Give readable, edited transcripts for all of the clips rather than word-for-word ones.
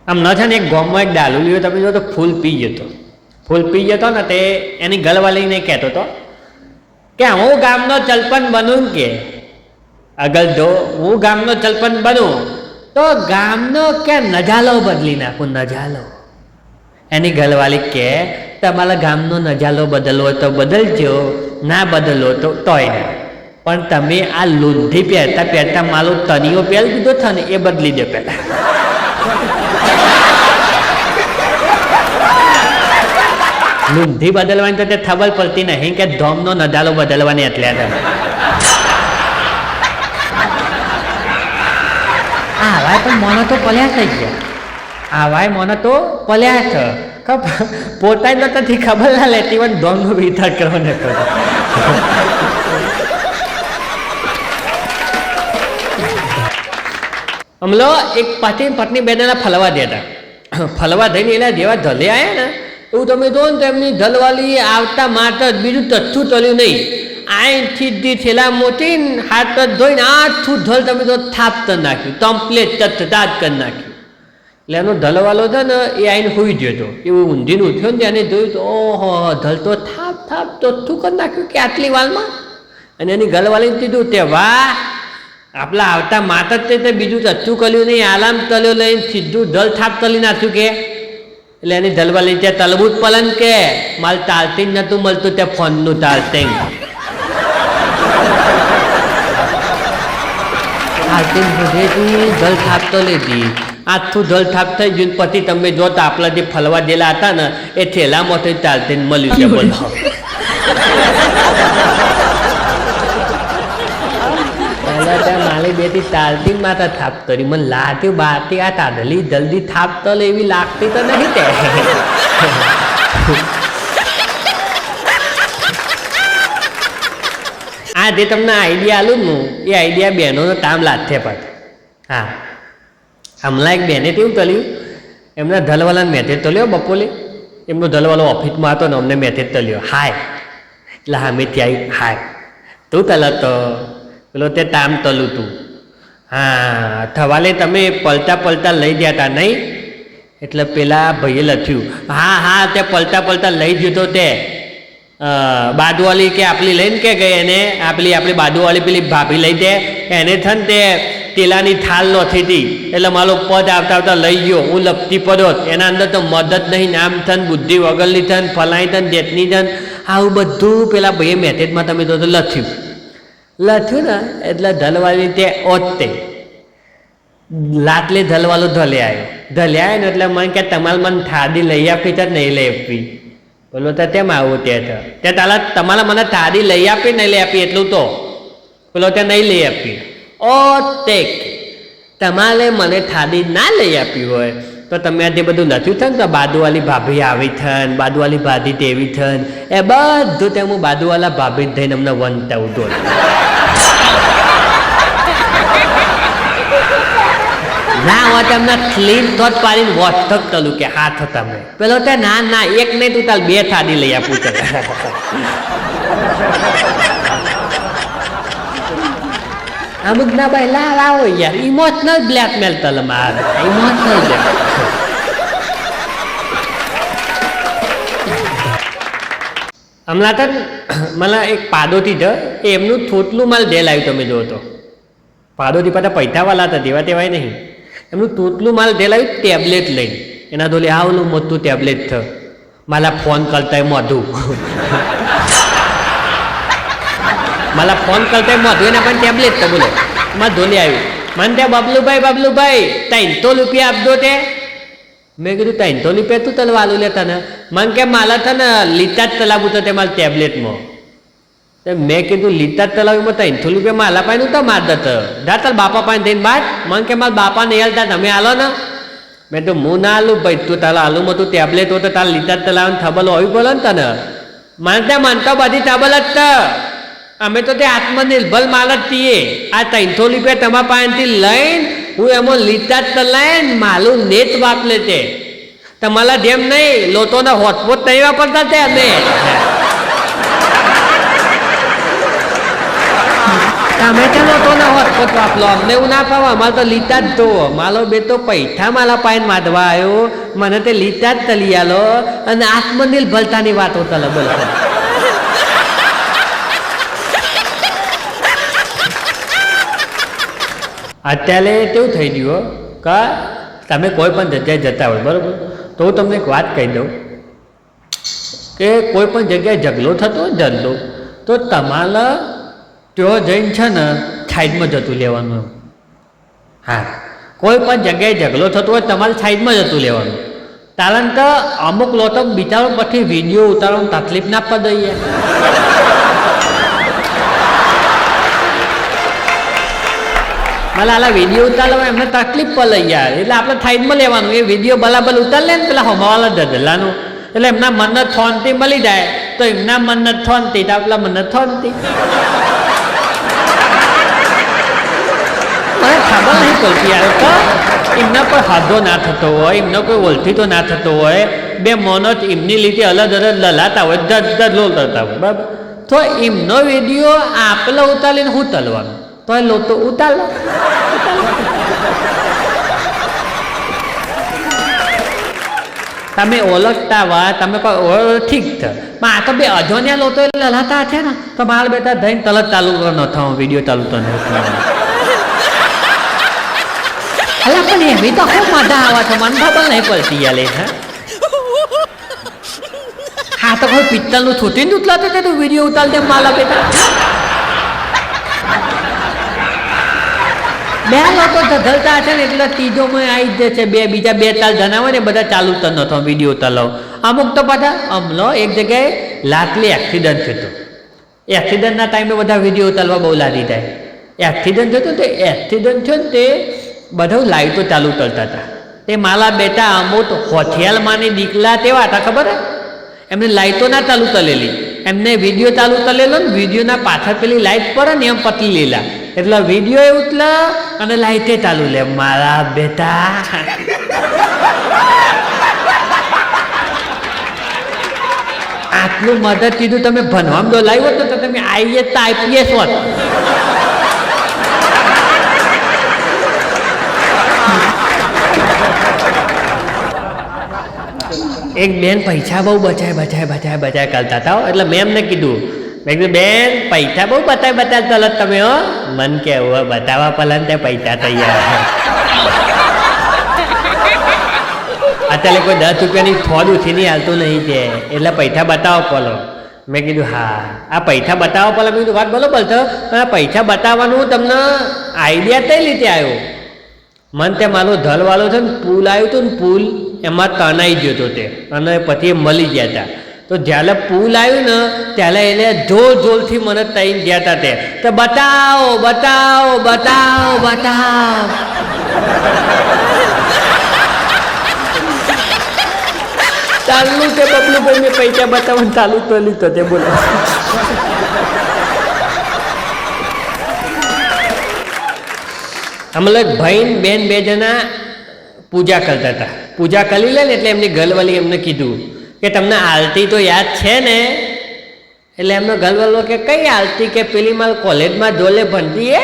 આમ ન છે ને એક ગામમાં એક ડાલુલીઓ તમે જો તો ફૂલ પી જતો ને તે એની ગળવાલીને કહેતો હતો કે હું ગામનો ચલપન બનું કે અગર જો હું ગામનો ચલપન બનું તો ગામનો કે નજાલો બદલી નાખું નજાલો. એની ગળવાલી કે તમારા ગામનો નજાલો બદલવો તો બદલજો, ના બદલવો તો તોય ના, પણ તમે આ લૂંધી પહેરતા મારો તનિયો પહેરી દીધો છે ને એ બદલી દો પહેલા. લૂંધી બદલવાની તો તે ખબર પડતી નહીં કે ધોમનો નજાલો બદલવાની એટલે આવાય પણ મને તો પલ્યા થઈ ગયા, આવાય મને તો પલ્યા છે પોતાને નથી ખબર ના લેતી પણ ધોમનો વિચાર કરવાનો કરો. હમલો એક પત્ની બેના ફલવા દેતા, ફલવા થઈને એના જેવા ધલે આવ્યા ને એવું તમે જો ને તો એમની ધલવાલી આવતા માત્ર બીજું તથ્થું તળ્યું નહીં, આઈથી છેલ્લા મોટી હાથ પગ ધોઈને આઠું ધલ તમે તો થાપ નાખ્યું, કમ્પ્લેટ તથ્થાત કરી નાખ્યું. એટલે એનો ધલવાલો છે ને એ આઈને હોઈ ગયો હતો, એવું ઊંધીનું ઉઠ્યો ને એને જોયું તો ઓહો ધલ તો થાપ તથ્થું કરી નાખ્યું કે આટલી વાલમાં. અને એની ગલવાલીને કીધું તે વાહ આપણા આવતા માતા તે બીજું તથ્થું કર્યું નહીં, આલામ તલ્યો લઈને સીધું ધલ થાપ તલી નાખ્યું કે. એટલે એની ધલવાલી ત્યાં તલબૂત પલન કે માલ તાલતી જ નતું મળતું ત્યાં ફોનનું તાલતી ધલ થાપ તો લીધી, આખું ધલ થાપ થઈ ગયું. પછી તમે જો તો આપણા જે ફલવા જેલા હતા ને એ થેલામાંથી ચાલતી મળ્યું છે બોલો. માલી બેટી ચાલતી માતા થાપ કરી મને લાગ્યું બાતી આ તાદલી જલ્દી થાપ તો એવી લાગતી તો નહીં તે. આ જે તમને આઈડિયા આલું ને એ આઈડિયા બહેનોનો તામ લાગશે પણ હા હમણાં એક બહેને કેવું તલ્યું એમના ધલવાલાને મેથેજ તલ્યો બપોરે, એમનો ધલવાલો ઓફિસમાં હતો ને અમને મેથેજ તલ્યો હાય એટલે હામેથી આવી હાય તું તલત તો પેલો તે તામ તલું તું હા થવાલે તમે પલટા લઈ ગયા હતા નહીં એટલે પેલા ભાઈએ લખ્યું હા તે પલટા લઈ જતો તે બાદુવાલી કે આપલી લઈને કે ગઈ એને આપણી બાદુવાલી પેલી ભાભી લઈ દે એને થન તે તેલાની થાલ નોથી હતી એટલે મારો પદ આવતા લઈ ગયો, હું લપતી પડો એના અંદર તો મદદ નહીં, નામ થન બુદ્ધિ વગરની થન ફલાઈ થન જેટની થન આવું બધું પેલા ભાઈએ મેથેજમાં તમે તો લખ્યું ને એટલે ધલવાલી તે ઓતે લાટલે ધલવાલો ધલે આવ્યો ને એટલે મને કે તમારે મને થાળી લઈ આપી તો નહીં લઈ આપવી બોલો તો તેમ આવું તે તમારે મને થાળી લઈ આપી નહીં લઈ આપી એટલું તો બોલો તે નહીં લઈ આપી. ઓ તે તમારે મને થાળી ના લઈ આપી હોય તો તમે આ જે બધું લખ્યું છે ને તો બાદુવાલી ભાભી આવી થન બાદુવાલી ભાભી તેવી થન એ બધું તે હું બાદુવાલા ભાભી થઈને અમને વનતા ઉઠો ના હોય તમને ક્લીન થોટ પાડીને વોટ્સઅપ તલું કે હાથ તમે પેલો તે ના એક નહીં તું તાલ બે થાળી લઈ આપું તને. અમુક ના ભાઈ લાવો યાર ઇમોશનલ બ્લેકમેલ તલ મારે ઇમોશનલ બ્લેકમેલ. હમણાં તો મને એક પાડોથી છે એમનું થોટલું માલ જેલ આવ્યું તમે જો તો પાડોથી પાછા પૈસાવાલા હતા તેવા તેવાય નહીં, એમનું તોટલું માલ દેલાવ્યું ટેબ્લેટ લઈને એના તો આવલું મોટું ટેબ્લેટ થ માલા ફોન કરતા મોઢું માલા ફોન કરતા મોઢું એના પણ ટેબ્લેટ તો બોલે માં ધોલી આવ્યું મને ત્યાં બબલુભાઈ 300 રૂપિયા આપજો તે મેં કીધું 300 રૂપિયા તું તલવાલું લેતા ને મને કે માલા था ને લીટા જ તલાવું તો તે મારા ટેબ્લેટમાં મેં કીધું લીટા તલાવીમાં 300 રૂપિયા માલા પાનું તો માર દત જા તાર બાપા પાસે થઈને બાદ મને કે મારા બાપા નહીં હાલતા તમે હાલો ને મેં તો હું ના હાલું ભાઈ તું તારા હાલુમાં તું ટેબ્લેટ હોય તો તારા લીટા તલાવને થબલ હોવી પડે ને તને મને ત્યાં માનતો બધી થબલ જ તો અમે તો તે આત્મનિર્ભર માલ જ છીએ. આ 300 રૂપિયા તમારા પાસેથી લઈને હું એમાં લીટા તલાઈને માલું નેત વાપરે તે તમારા જેમ નહીં લોકોને હોટસ્પોટ નહીં વાપરતા તે અમે ટામેટા નતો ના હોત તો આપલો અમને એવું ના પાવા અમારે તો લીટા જ તો માલો બે તો પૈઠા માલા પાઈને માધવા આવ્યો મને તે લીટા જ તલી આલો અને આત્મનિર્ભરતાની વાતો તલે બોલ અત્યારે કેવું થઈ ગયું કે તમે કોઈ પણ જગ્યાએ જતા હોય બરાબર તો હું તમને એક વાત કહી દઉં કે કોઈ પણ જગ્યાએ ઝઘડો થતો ઝઘડો તો તમારે ત્યાં જઈને છે ને સાઈડમાં જતું લેવાનું હા કોઈ પણ જગ્યાએ ઝઘડો થતો હોય તમારે સાઈડમાં જતું લેવાનું કારણ કે અમુક લોકો બિચારો પછી વિડીયો ઉતારવાની તકલીફ ના આપવા દઈએ આલા વિડીયો ઉતારવા એમને તકલીફ પર લઈ જાય એટલે આપણે સાઈડમાં લેવાનું એ વિડીયો બરાબર ઉતાર લે ને પેલા હમાવાલા ધધલાનું એટલે એમના મનને થોનથી મળી જાય તો એમના મનને થોનથી તો આપણા મનને થોનથી મને ખબર નહીં પડતી યાર તો એમના પર હાથો ના થતો હોય એમનો કોઈ ઓળખીતો ના થતો હોય બે મનો જ એમની લીધે અલગ અલગ લલાતા હોય દસ લોલ કરતા હોય બરાબર તો એમનો વિડીયો આપણે ઉતારીને હું તલવાનું તો એ લો તો ઉતાર લો તમે ઓળખતા વા તમે કોઈ ઠીક છે પણ આ તો બે અજોન્યા લો તો લલાતા છે ને તો મારા બેટા થઈને તરત ચાલુ ન થાવ વિડીયો ચાલુ તો નહીં અલા પણ એવી તો ખૂબ મજા આવે છે મને ખબર નહીં પડતી યાર હા હા તો કોઈ પિત્તલનું છૂટીને ઉતલાતે તું વિડીયો ઉતાર દે માલા બેટા બે લોકો ધધલતા છે ને એટલે ત્રીજોમાં આવી જ છે બે બીજા બે ચાર જણા હોય ને બધા ચાલુ તો નતો વિડીયો ઉતારલો અમુક તો પાછા હમલો એક જગ્યાએ લાટલી એક્સિડન્ટ થયો એક્સિડન્ટના ટાઈમે બધા વિડીયો ઉતારવા બહુ લાગી જાય એક્સિડન્ટ થયો તો એક્સિડન્ટ થયો ને તે બધા લાઈટો ચાલુ કરતા હતા તે માલા બેટા અમુક હોથિયાલમાંની દીકલા તેવા હતા ખબર એમને લાઈટો ના ચાલુ કરેલી એમને વિડીયો ચાલુ કરેલો ને વિડીયોના પાછળ પેલી લાઈટ પર ને એમ પતલી લેલા એટલે વિડીયો એ ઉતલા અને લાઈટે ચાલુ લે મારા બેટા આટલું મદદ કીધું તમે ભણવામાં તો લાવ્યો તો તમે આઈએસ તો આઈપીએસ હોત એક બેન પૈસા બહુ બચાય કરતા હતા એટલે મેં એમને કીધું મેં કીધું બેન પૈસા બહુ બતાવતા તમે હો મન કેવું બતાવવા પહેલા ત્યાં પૈસા તૈયાર અત્યારે કોઈ 10 રૂપિયાની થોડ ઉઠીની હાલતું નહીં છે એટલે પૈસા બતાવો પેલો મેં કીધું હા આ પૈસા બતાવો પેલા મેં કીધું વાત બરોબર છે આ પૈસા બતાવવાનું તમને આઈડિયા કઈ રીતે આવ્યો મન ત્યાં મારું ધલવાળો છે ને પુલ આવ્યું હતું ને પુલ એમાં તણાઈ ગયો હતો તે અને પછી એ મળી ગયા હતા તો જ્યારે પુલ આવ્યું ને ત્યારે એને જોરથી મને તઈને ગયા હતા તે તો બતાવો બતાવો બતાવો બતાવો ચાલુ તે બબલું ભાઈ મેં પૈસા બતાવવાનું ચાલુ તો લીધો તે બોલો અમે ભાઈ બેન બે જણા પૂજા કરતા હતા પૂજા કરી લે ને એટલે એમની ઘરવાળી એમને કીધું કે તમને આરતી તો યાદ છે ને એટલે એમનો ઘરવાળો કે કઈ આરતી કે પેલી માર કોલેજમાં જોલે ભણતી એ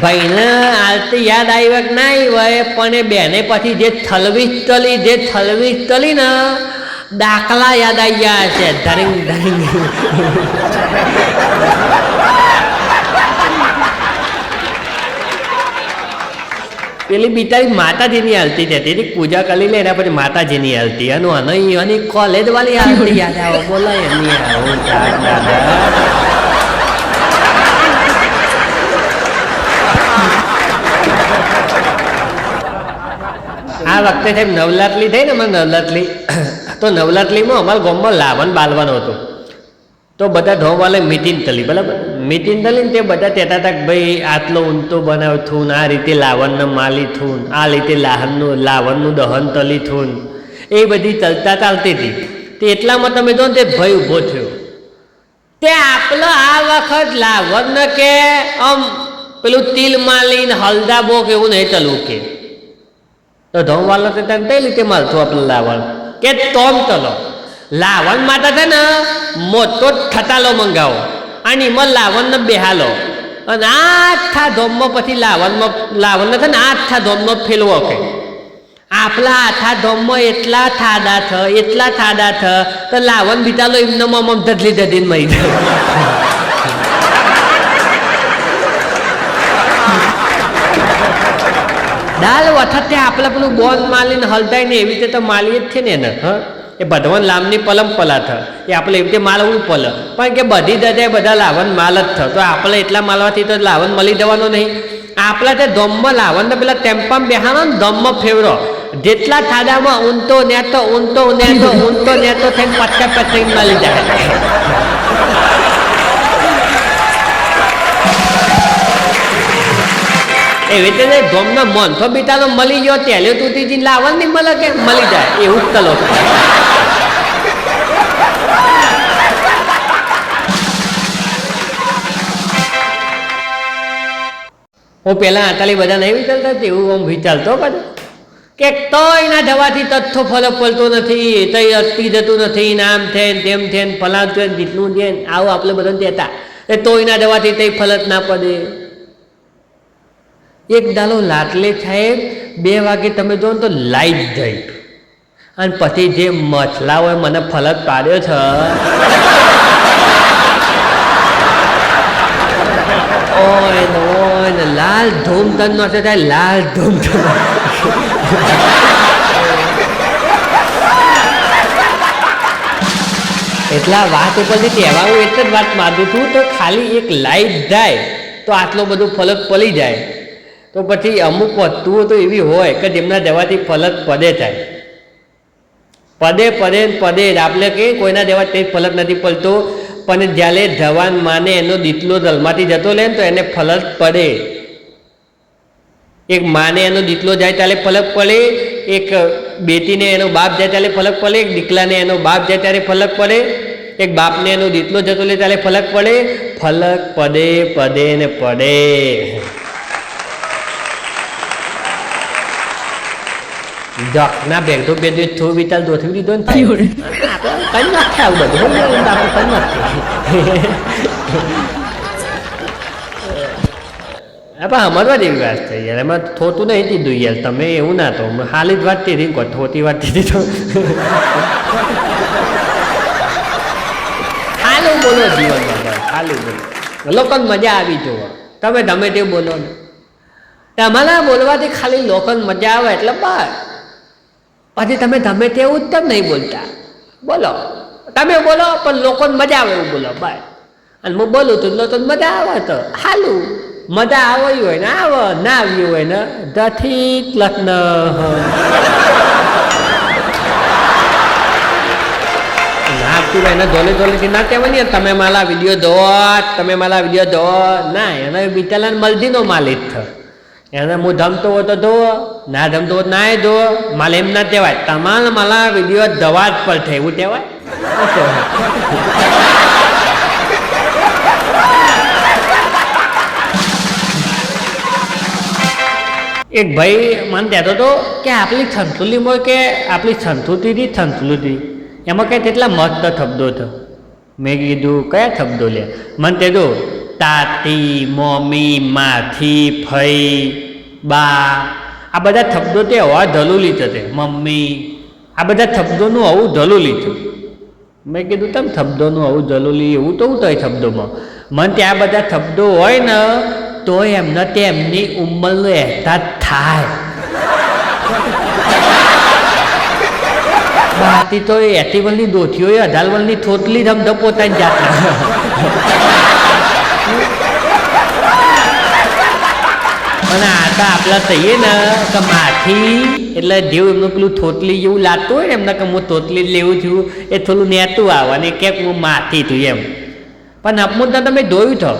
ભાઈને આરતી યાદ આવી કે ના આવી હોય પણ એ બેને પછી જે થલવી તલી ને દાખલા યાદ આવી ગયા છે ધરિંગ પેલી બિચારી માતાજીની હાલતી હતી એની પૂજા કરી લે એના પછી માતાજીની હાલતી અને કોલેજ વાળી હાલતી યાદ આવો બોલો એમની આ વખતે સાહેબ નવરાત્રી થઈ ને અમારે નવરાત્રી તો નવરાત્રીમાં અમારા ગામમાં લાવણ બાલવાનું હતું તો બધા ધોવાલે મીટિંગ તલી બરાબર મીટિંગ તલી ને તે બધા કહેતા હતા કે ભાઈ આટલો ઊંટો બનાવ થૂન આ રીતે લાવણને માલી થૂન આ રીતે લાવણનું દહન તલી થૂન એ બધી ચાલતી હતી તે એટલામાં તમે જો ને તે ભય ઊભો થયો તે આપણો આ વખત લાવણને કે આમ પેલું તિલ માલીને હલદા બોક એવું નહીં ચલવું કે તો ધોવાલો તે તઈ રીતે માલતું આપણે લાવણ કે તોમ ચલો લાવણ માટે છે ને મોટો ઠટાલો મંગાવો અને એમાં લાવણને બેહાલો અને આખા ધોમમાં પછી લાવણને છે ને આખા ધોમમાં ફેરવો કે આપણા આખા ધોમમાં એટલા થાડા થ તો લાવણ બીટાલો એમને મમ ધદલીને મરી જાય. દાલ વખતે આપણે પેલું બોન માલીને હલતાય ને એવી રીતે તો માલીએ જ છે ને એને એ ભગવાન લામની પલમ પલા થ એ આપણે એવી રીતે માલવું પલ પણ કે બધી જગ્યાએ બધા લાવણ માલ જ થ તો આપણે એટલા માલવાથી તો લાવણ મળી જવાનો નહીં. આપણા તે ધોમમાં લાવણ ને પેલા ટેમ્પામાં બેહાનો ને ધોમમાં ફેવરો જેટલા થાદામાં ઊંટો નેતો થઈને પચકા પચીને મળી જાય. એવી રીતે ધોમનો મોનથો બીટાનો મળી ગયો ત્યારે તૂટી લાવણ નહીં મળે કે મળી જાય એવું જ કલો. હું પેલા આટાલી બધા નહીં વિચારતા એવું આમ વિચારતો બધું કે તોય ના દવાથી તથ્થો ફરક પડતો નથી, તઈ અટકી જતું નથી, નામ છે તેમ છે ફલાણ છે જેટલું છે આવું આપણે બધાને દેતા એ તોય ના દવાથી તઈ ફરક ના પડે. એક દાલો લાટલે સાહેબ 2 વાગે તમે જો ને તો લાઈટ જઈ અને પછી જે મછલાઓએ મને ફલક પાડ્યો છે ઓય લાલ ધૂમ તન નો થાય લાલ ધૂમ એટલા વાત ઉપરથી કહેવા હું એટલે જ વાત માગું છું તો ખાલી એક લાઈટ જાય તો આટલો બધું ફલક પડી જાય. તો પછી અમુક વસ્તુઓ તો એવી હોય કે જેમના દેવાથી ફલક પડે થાય પડે આપણે કે કોઈના દેવા તે ફલક નથી પડતો પણ જ્યારે જવાન માને એનો દીકલો જલમાંથી જતો લે તો એને ફલક પડે. એક માને એનો દીકલો જાય ત્યારે ફલક પડે, એક બેટીને એનો બાપ જાય ત્યારે ફલક પડે, એક દીકલાને એનો બાપ જાય ત્યારે ફલક પડે, એક બાપને એનો દીકલો જતો લે ત્યારે ફલક પડે. ફલક પડે ને પડે. ના બેગતો બેદો થો વિચાર દોથી દીધો ને કઈ નાખે આવું બધું આપણે કઈ નાખે અમારવા જ એવી વાત થઈ યાર એમાં થોતું નહીં દીધું યાર તમે એવું ના તો હાલી જ વાત થઈ કહો થોતી વાત થઈ તો હાલું બોલો જીવનમાં હાલું બોલો લોકોને મજા આવી જુઓ તમે ગમે તે બોલો ને તમારા બોલવાથી ખાલી લોકોને મજા આવે એટલે બસ પછી તમે ગમે તેવું જ કેમ નહીં બોલતા બોલો તમે બોલો પણ લોકોને મજા આવે એવું બોલો બસ અને હું બોલું તો લોકોને મજા આવે તો હાલું મજા આવી હોય ને આવે ના આવી હોય ને દથી લગ્ન નાખતું એને ધોલેથી ના કહેવાય ને તમે મારા વિડીયો જોવો ના એને બિચારાને મલજીનો માલિક છે એને હું ધમતો હોય તો ધોવો ના ધમતો હોય ના એ ધોવો માલે એમ ના કહેવાય તમારા મારા વિડીયો દવા જ પર થાય એવું કહેવાય. એક ભાઈ મને કહેતો હતો કે આપણી સંસ્કૃતિમાં કે આપણી સંસ્કૃતિથી સંસ્કૃતિ એમાં કંઈ તેટલા મસ્ત શબ્દો છે. મેં કીધું કયા શબ્દો લે મને કહેતો તાતી મમ્મી માથી ફઈ બા આ બધા શબ્દો તે હવા ધલુલી છે મમ્મી આ બધા શબ્દોનું આવું ધલુલી છે. મેં કીધું તમે શબ્દોનું આવું ધલુલી એવું તો હું થાય શબ્દોમાં મને ત્યાં બધા શબ્દો હોય ને તો એમને તેમની ઉંમરનો અહેસાસ થાય. બાકી તો એ 80 વર્ષની દોઠીઓ 18 વર્ષની થોતલી ધમધો પોતાની જાતના અને આ તો આપણા થઈએ ને કે માથી એટલે જેવું એમનું પેલું થોતલી જેવું લાગતું હોય ને એમને કે હું થોતલી જ લેવું છું એ થોડું નેતું આવે અને કે હું માથી છું એમ. પણ અમુક તમે જોયું છો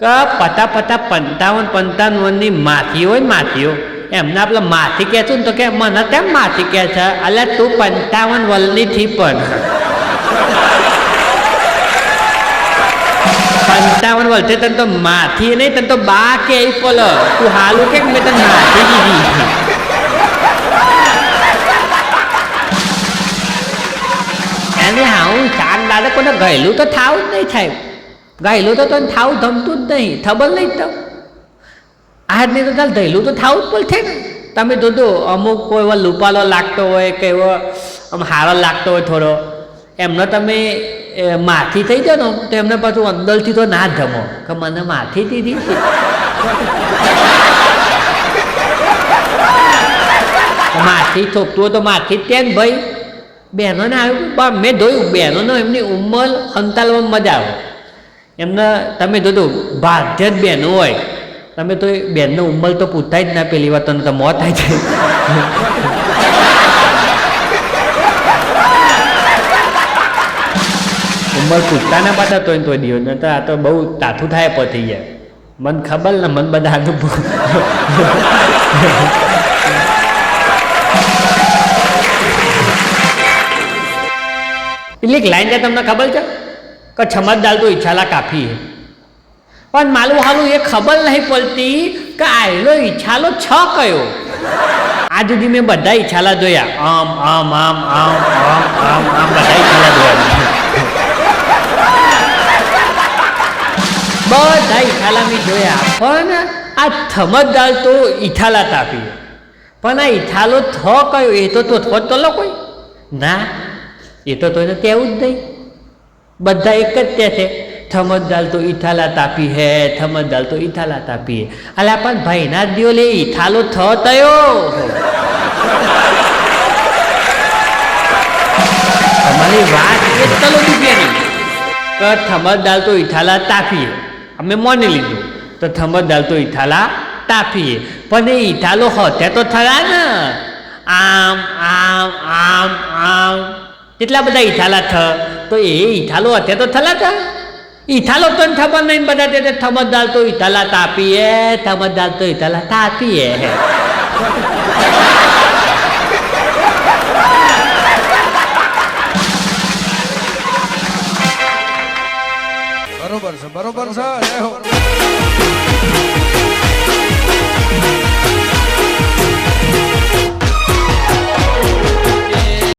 કે 55 ની માથી હોય માથીઓ એમને આપણે માથી કહે છું ને તો કે મને કેમ માથી કહે છે એટલે તું 55 વર્ષની થી પણ 55 વર્ષે તને તો માથી નહીં તને તો બા કે બોલો તું હાલું કે મેં તને માથી દીધી. અને હા હું ચાર દાદા કોને ગયેલું તો થાવું જ નહીં સાહેબ, ગયેલું તો તને થાવું ગમતું જ નહીં, ખબર નહીં તો આજ નહીં તો ચાલ ગયેલું તો થાવું જ પડશે ને. તમે જોજો અમુક કોઈ એવો લુપાલો લાગતો હોય કે એવો આમ હારો લાગતો હોય થોડો, એમનો તમે માથી થઈ જાઓ ને તો એમને પાછું અંદરથી તો ના જમો કે મને માથી દીધી છે. માથી થોપતું હોય તો માથી જ ત્યાં ભાઈ બહેનોને આવ્યું મેં જોયું બહેનોનો એમની ઉંમર સંતાલવામાં મજા આવે એમને. તમે જોજો ભાગ્ય જ બહેનો હોય, તમે તો બેનનો ઉંમર તો પૂછતા જ ના, પેલી વાર તને તો મોત થાય છે. ઉંમર પૂછતા ના પાછા તો દિવસ ને તો આ તો બહુ તાથું થાય પછી જાય. મને ખબર ને મને બધા અનુભવ. એટલે એક લાઈન ત્યાં તમને ખબર છે કે છમતદાર તો ઈચ્છાલા કાફી હે, પણ માલું હાલું એ ખબર નહીં પડતી કે આયલો ઈચ્છાલો છ કયો. આ સુધી મેં બધા ઈચ્છાલા જોયા, આમ આમ આમ આમ આમ આમ આમ બધા ઈચ્છાલા જોયા, બધા ઈચ્છાલા મેં જોયા, પણ આ થમતદાર તો ઈચ્છાલા તાપી. પણ આ ઈચ્છાલો થ કયો એ તો થોત તો લો કોઈ ના, એ તો તેને કહેવું જ નહીં. બધા એક જ તે છે થમતદાર તો ઈથાલા તાપી હે, થમતદાર તો ઈથાલા તાપી હે. અલા પણ ભાઈના જ દિયો લે ઈથાલો થ તયો. તમારી વાત એ જ તલો દુપિયાની કે થમતદાર તો ઈથાલા તાપી હે, અમે માની લીધું તો થમતદાર તો ઈથાલા તાપી હે, પણ એ ઈથાલો હતે તો થયા ને આમ આમ આમ આમ કેટલા બધા ઈથાલા થ, તો એ ઈથાલો હતે તો થલા હતા. ઈથાલો તો ખબર નહીં બધા તે થમતદાર તો ઈથાલા તાપીએ, થમતદાર તો ઈથાલા તાપીએ. બરોબર છે, બરોબર છે.